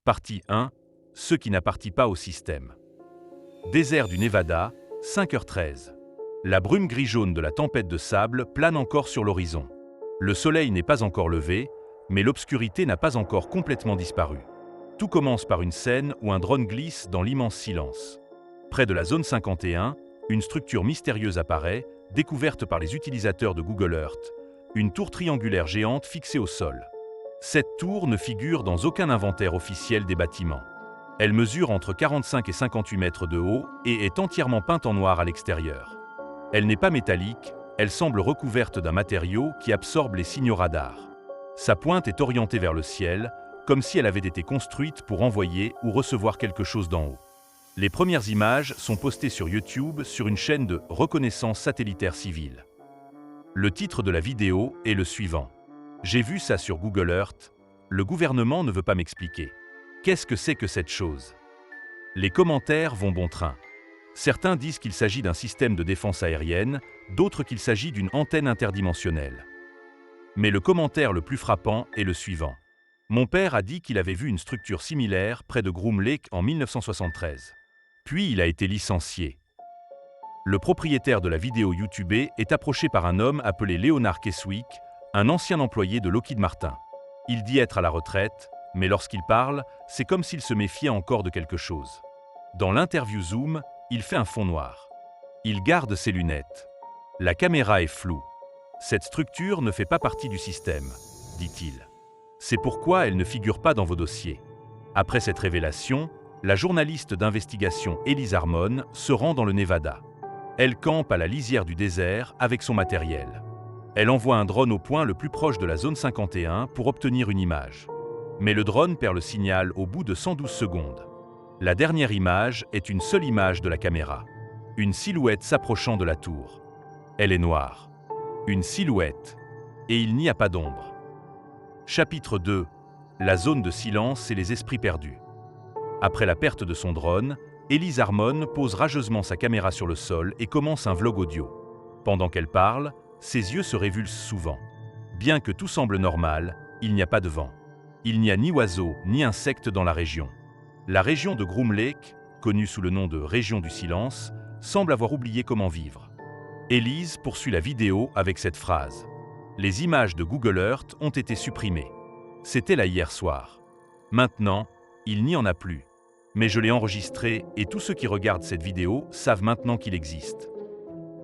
Partie 1. Ceux qui n'appartiennent pas au système. Désert du Nevada, 5h13. La brume gris-jaune de la tempête de sable plane encore sur l'horizon. Le soleil n'est pas encore levé, mais l'obscurité n'a pas encore complètement disparu. Tout commence par une scène où un drone glisse dans l'immense silence. Près de la zone 51, une structure mystérieuse apparaît, découverte par les utilisateurs de Google Earth, une tour triangulaire géante fixée au sol. Cette tour ne figure dans aucun inventaire officiel des bâtiments. Elle mesure entre 45 et 58 mètres de haut et est entièrement peinte en noir à l'extérieur. Elle n'est pas métallique, elle semble recouverte d'un matériau qui absorbe les signaux radars. Sa pointe est orientée vers le ciel, comme si elle avait été construite pour envoyer ou recevoir quelque chose d'en haut. Les premières images sont postées sur YouTube sur une chaîne de reconnaissance satellitaire civile. Le titre de la vidéo est le suivant. J'ai vu ça sur Google Earth, le gouvernement ne veut pas m'expliquer. Qu'est-ce que c'est que cette chose? Les commentaires vont bon train. Certains disent qu'il s'agit d'un système de défense aérienne, d'autres qu'il s'agit d'une antenne interdimensionnelle. Mais le commentaire le plus frappant est le suivant. Mon père a dit qu'il avait vu une structure similaire près de Groom Lake en 1973. Puis il a été licencié. Le propriétaire de la vidéo YouTubée est approché par un homme appelé Leonard Keswick, un ancien employé de Lockheed Martin. Il dit être à la retraite, mais lorsqu'il parle, c'est comme s'il se méfiait encore de quelque chose. Dans l'interview Zoom, il fait un fond noir. Il garde ses lunettes. La caméra est floue. Cette structure ne fait pas partie du système, dit-il. C'est pourquoi elle ne figure pas dans vos dossiers. Après cette révélation, la journaliste d'investigation Elise Harmon se rend dans le Nevada. Elle campe à la lisière du désert avec son matériel. Elle envoie un drone au point le plus proche de la zone 51 pour obtenir une image. Mais le drone perd le signal au bout de 112 secondes. La dernière image est une seule image de la caméra. Une silhouette s'approchant de la tour. Elle est noire. Une silhouette. Et il n'y a pas d'ombre. Chapitre 2. La zone de silence et les esprits perdus. Après la perte de son drone, Elise Harmon pose rageusement sa caméra sur le sol et commence un vlog audio. Pendant qu'elle parle, ses yeux se révulsent souvent. Bien que tout semble normal, il n'y a pas de vent. Il n'y a ni oiseaux ni insectes dans la région. La région de Groom Lake, connue sous le nom de région du silence, semble avoir oublié comment vivre. Elise poursuit la vidéo avec cette phrase. Les images de Google Earth ont été supprimées. C'était là hier soir. Maintenant, il n'y en a plus. Mais je l'ai enregistré et tous ceux qui regardent cette vidéo savent maintenant qu'il existe.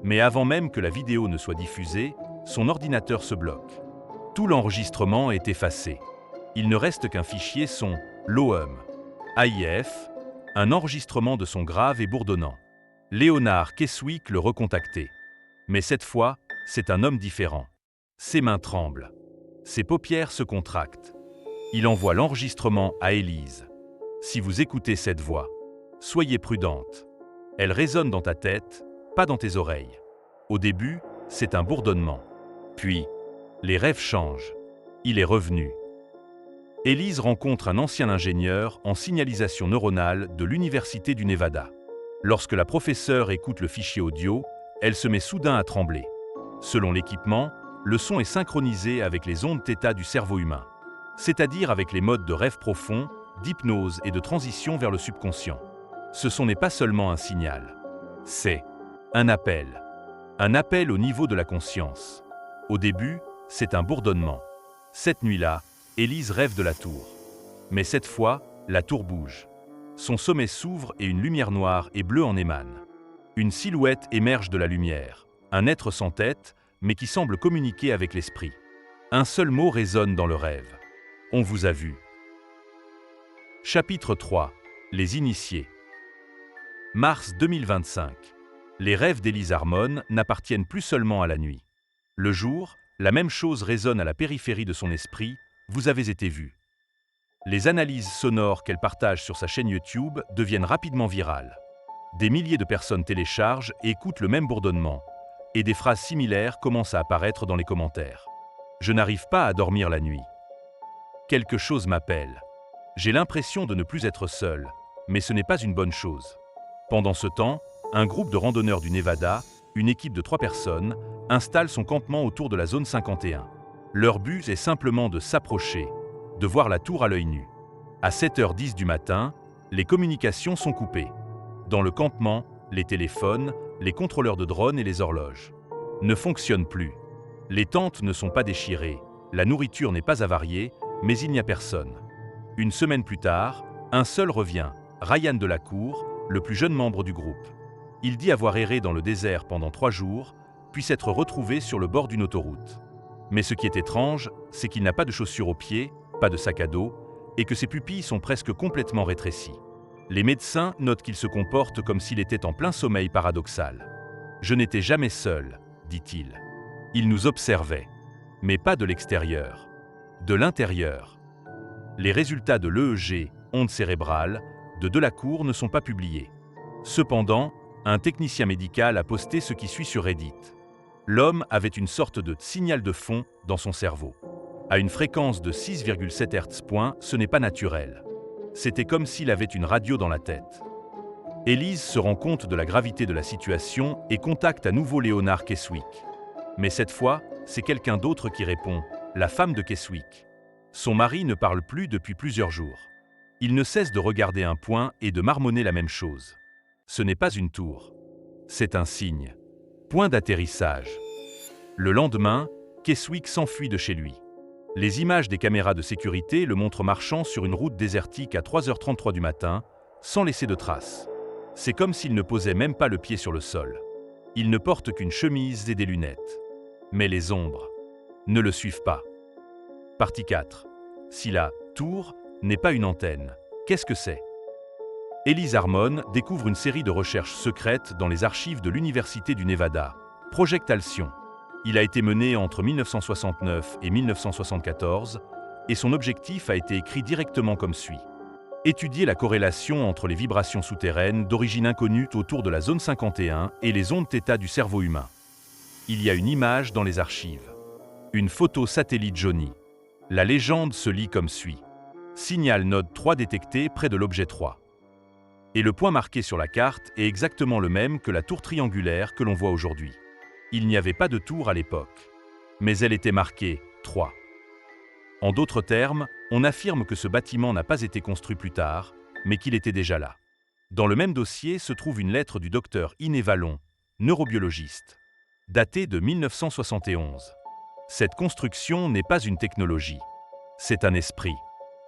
Mais avant même que la vidéo ne soit diffusée, son ordinateur se bloque. Tout l'enregistrement est effacé. Il ne reste qu'un fichier son LOM. AIF, un enregistrement de son grave et bourdonnant. Leonard Keswick le recontacté. Mais cette fois, c'est un homme différent. Ses mains tremblent. Ses paupières se contractent. Il envoie l'enregistrement à Elise. Si vous écoutez cette voix, soyez prudente. Elle résonne dans ta tête, pas dans tes oreilles. Au début, c'est un bourdonnement. Puis, les rêves changent. Il est revenu. Elise rencontre un ancien ingénieur en signalisation neuronale de l'Université du Nevada. Lorsque la professeure écoute le fichier audio, elle se met soudain à trembler. Selon l'équipement, le son est synchronisé avec les ondes θ du cerveau humain, c'est-à-dire avec les modes de rêve profond, d'hypnose et de transition vers le subconscient. Ce son n'est pas seulement un signal, c'est un appel. Un appel au niveau de la conscience. Au début, c'est un bourdonnement. Cette nuit-là, Elise rêve de la tour. Mais cette fois, la tour bouge. Son sommet s'ouvre et une lumière noire et bleue en émane. Une silhouette émerge de la lumière, un être sans tête, mais qui semble communiquer avec l'esprit. Un seul mot résonne dans le rêve. On vous a vu. Chapitre 3. Les initiés. Mars 2025. Les rêves d'Elise Harmon n'appartiennent plus seulement à la nuit. Le jour, la même chose résonne à la périphérie de son esprit, vous avez été vu. Les analyses sonores qu'elle partage sur sa chaîne YouTube deviennent rapidement virales. Des milliers de personnes téléchargent et écoutent le même bourdonnement, et des phrases similaires commencent à apparaître dans les commentaires. Je n'arrive pas à dormir la nuit. Quelque chose m'appelle. J'ai l'impression de ne plus être seul, mais ce n'est pas une bonne chose. Pendant ce temps, un groupe de randonneurs du Nevada, une équipe de 3 personnes, installe son campement autour de la zone 51. Leur but est simplement de s'approcher, de voir la tour à l'œil nu. À 7h10 du matin, les communications sont coupées. Dans le campement, les téléphones, les contrôleurs de drones et les horloges ne fonctionnent plus. Les tentes ne sont pas déchirées, la nourriture n'est pas avariée, mais il n'y a personne. Une semaine plus tard, un seul revient, Ryan Delacour, le plus jeune membre du groupe. Il dit avoir erré dans le désert pendant 3 jours, puis s'être retrouvé sur le bord d'une autoroute. Mais ce qui est étrange, c'est qu'il n'a pas de chaussures aux pieds, pas de sac à dos, et que ses pupilles sont presque complètement rétrécies. Les médecins notent qu'il se comporte comme s'il était en plein sommeil paradoxal. « Je n'étais jamais seul », dit-il. Il nous observait, mais pas de l'extérieur, de l'intérieur. Les résultats de l'EEG, ondes cérébrales, de Delacour ne sont pas publiés. Cependant, un technicien médical a posté ce qui suit sur Reddit. L'homme avait une sorte de signal de fond dans son cerveau. À une fréquence de 6,7 Hz, ce n'est pas naturel. C'était comme s'il avait une radio dans la tête. Élise se rend compte de la gravité de la situation et contacte à nouveau Leonard Keswick. Mais cette fois, c'est quelqu'un d'autre qui répond, la femme de Keswick. Son mari ne parle plus depuis plusieurs jours. Il ne cesse de regarder un point et de marmonner la même chose. Ce n'est pas une tour. C'est un signe. Point d'atterrissage. Le lendemain, Keswick s'enfuit de chez lui. Les images des caméras de sécurité le montrent marchant sur une route désertique à 3h33 du matin, sans laisser de traces. C'est comme s'il ne posait même pas le pied sur le sol. Il ne porte qu'une chemise et des lunettes. Mais les ombres ne le suivent pas. Partie 4. Si la tour n'est pas une antenne, qu'est-ce que c'est? Élise Harmon découvre une série de recherches secrètes dans les archives de l'Université du Nevada, Project Alcyon. Il a été mené entre 1969 et 1974, et son objectif a été écrit directement comme suit. Étudier la corrélation entre les vibrations souterraines d'origine inconnue autour de la zone 51 et les ondes θ du cerveau humain. Il y a une image dans les archives. Une photo satellite jaunie. La légende se lit comme suit. Signal node 3 détecté près de l'objet 3. Et le point marqué sur la carte est exactement le même que la tour triangulaire que l'on voit aujourd'hui. Il n'y avait pas de tour à l'époque, mais elle était marquée 3. En d'autres termes, on affirme que ce bâtiment n'a pas été construit plus tard, mais qu'il était déjà là. Dans le même dossier se trouve une lettre du docteur Iné Vallon, neurobiologiste, datée de 1971. Cette construction n'est pas une technologie, c'est un esprit.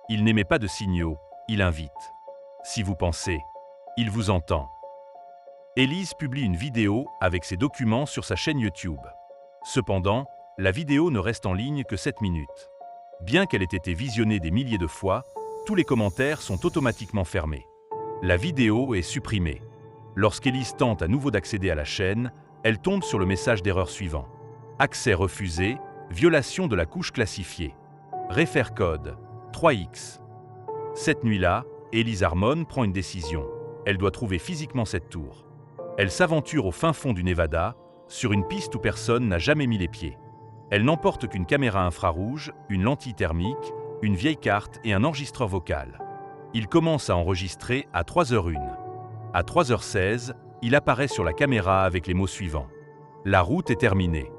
Il n'émet pas de signaux, il invite. Si vous pensez, il vous entend. Élise publie une vidéo avec ses documents sur sa chaîne YouTube. Cependant, la vidéo ne reste en ligne que 7 minutes. Bien qu'elle ait été visionnée des milliers de fois, tous les commentaires sont automatiquement fermés. La vidéo est supprimée. Lorsqu'Élise tente à nouveau d'accéder à la chaîne, elle tombe sur le message d'erreur suivant. Accès refusé, violation de la couche classifiée. Réfère code 3X. Cette nuit-là, Élise Harmon prend une décision. Elle doit trouver physiquement cette tour. Elle s'aventure au fin fond du Nevada, sur une piste où personne n'a jamais mis les pieds. Elle n'emporte qu'une caméra infrarouge, une lentille thermique, une vieille carte et un enregistreur vocal. Il commence à enregistrer à 3h01. À 3h16, il apparaît sur la caméra avec les mots suivants. La route est terminée.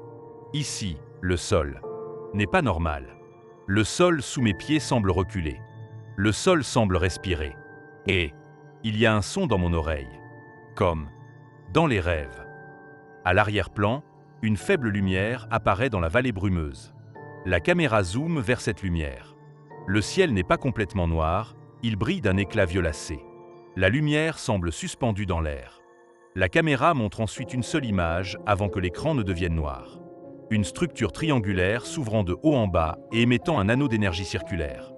Ici, le sol n'est pas normal. Le sol sous mes pieds semble reculer. Le sol semble respirer. Et il y a un son dans mon oreille. Comme dans les rêves. À l'arrière-plan, une faible lumière apparaît dans la vallée brumeuse. La caméra zoome vers cette lumière. Le ciel n'est pas complètement noir, il brille d'un éclat violacé. La lumière semble suspendue dans l'air. La caméra montre ensuite une seule image avant que l'écran ne devienne noir. Une structure triangulaire s'ouvrant de haut en bas et émettant un anneau d'énergie circulaire.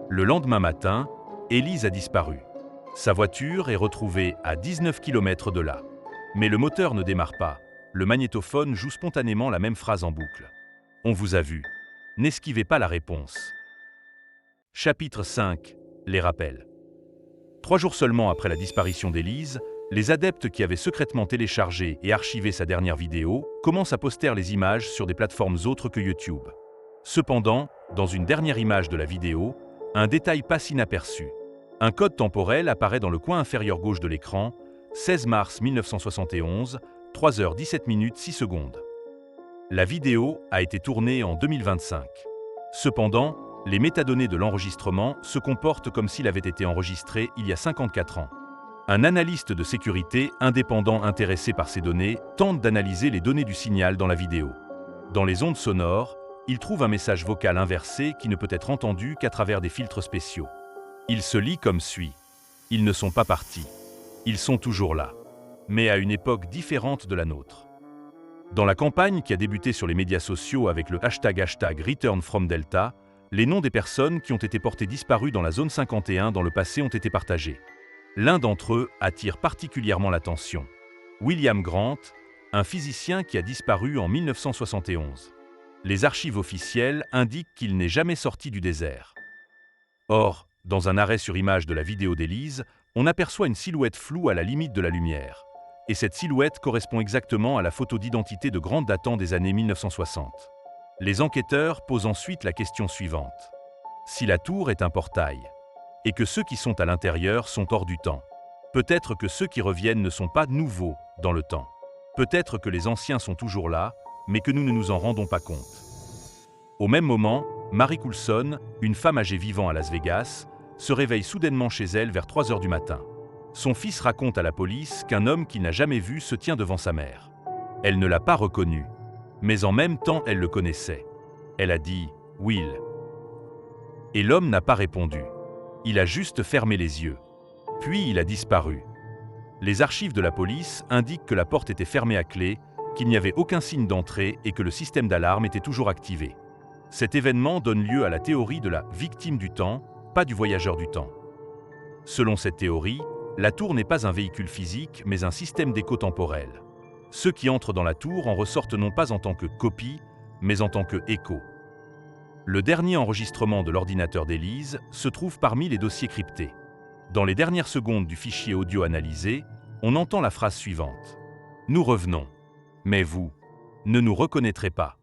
Le lendemain matin, Élise a disparu. Sa voiture est retrouvée à 19 km de là. Mais le moteur ne démarre pas. Le magnétophone joue spontanément la même phrase en boucle. On vous a vu. N'esquivez pas la réponse. Chapitre 5. Les rappels. 3 jours seulement après la disparition d'Élise, les adeptes qui avaient secrètement téléchargé et archivé sa dernière vidéo commencent à poster les images sur des plateformes autres que YouTube. Cependant, dans une dernière image de la vidéo, un détail passe inaperçu. Un code temporel apparaît dans le coin inférieur gauche de l'écran, 16 mars 1971, 3h17 6 secondes. La vidéo a été tournée en 2025. Cependant, Les métadonnées de l'enregistrement se comportent comme s'il avait été enregistré il y a 54 ans. Un analyste de sécurité indépendant intéressé par ces données tente d'analyser les données du signal dans la vidéo. Dans les ondes sonores, il trouve un message vocal inversé qui ne peut être entendu qu'à travers des filtres spéciaux. Il se lit comme suit. Ils ne sont pas partis. Ils sont toujours là, mais à une époque différente de la nôtre. Dans la campagne qui a débuté sur les médias sociaux avec le hashtag #ReturnFromDelta, les noms des personnes qui ont été portées disparues dans la zone 51 dans le passé ont été partagés. L'un d'entre eux attire particulièrement l'attention. William Grant, un physicien qui a disparu en 1971. Les archives officielles indiquent qu'il n'est jamais sorti du désert. Or, dans un arrêt sur image de la vidéo d'Élise, on aperçoit une silhouette floue à la limite de la lumière. Et cette silhouette correspond exactement à la photo d'identité de Grant datant des années 1960. Les enquêteurs posent ensuite la question suivante. Si la tour est un portail, et que ceux qui sont à l'intérieur sont hors du temps, peut-être que ceux qui reviennent ne sont pas nouveaux dans le temps. Peut-être que les anciens sont toujours là, mais que nous ne nous en rendons pas compte. Au même moment, Mary Coulson, une femme âgée vivant à Las Vegas, se réveille soudainement chez elle vers 3 heures du matin. Son fils raconte à la police qu'un homme qu'il n'a jamais vu se tient devant sa mère. Elle ne l'a pas reconnu, mais en même temps elle le connaissait. Elle a dit « Will ». Et l'homme n'a pas répondu. Il a juste fermé les yeux. Puis il a disparu. Les archives de la police indiquent que la porte était fermée à clé, qu'il n'y avait aucun signe d'entrée et que le système d'alarme était toujours activé. Cet événement donne lieu à la théorie de la victime du temps, pas du voyageur du temps. Selon cette théorie, la tour n'est pas un véhicule physique, mais un système d'écho temporel. Ceux qui entrent dans la tour en ressortent non pas en tant que copie, mais en tant que écho. Le dernier enregistrement de l'ordinateur d'Élise se trouve parmi les dossiers cryptés. Dans les dernières secondes du fichier audio analysé, on entend la phrase suivante. « Nous revenons. Mais vous, ne nous reconnaîtrez pas. »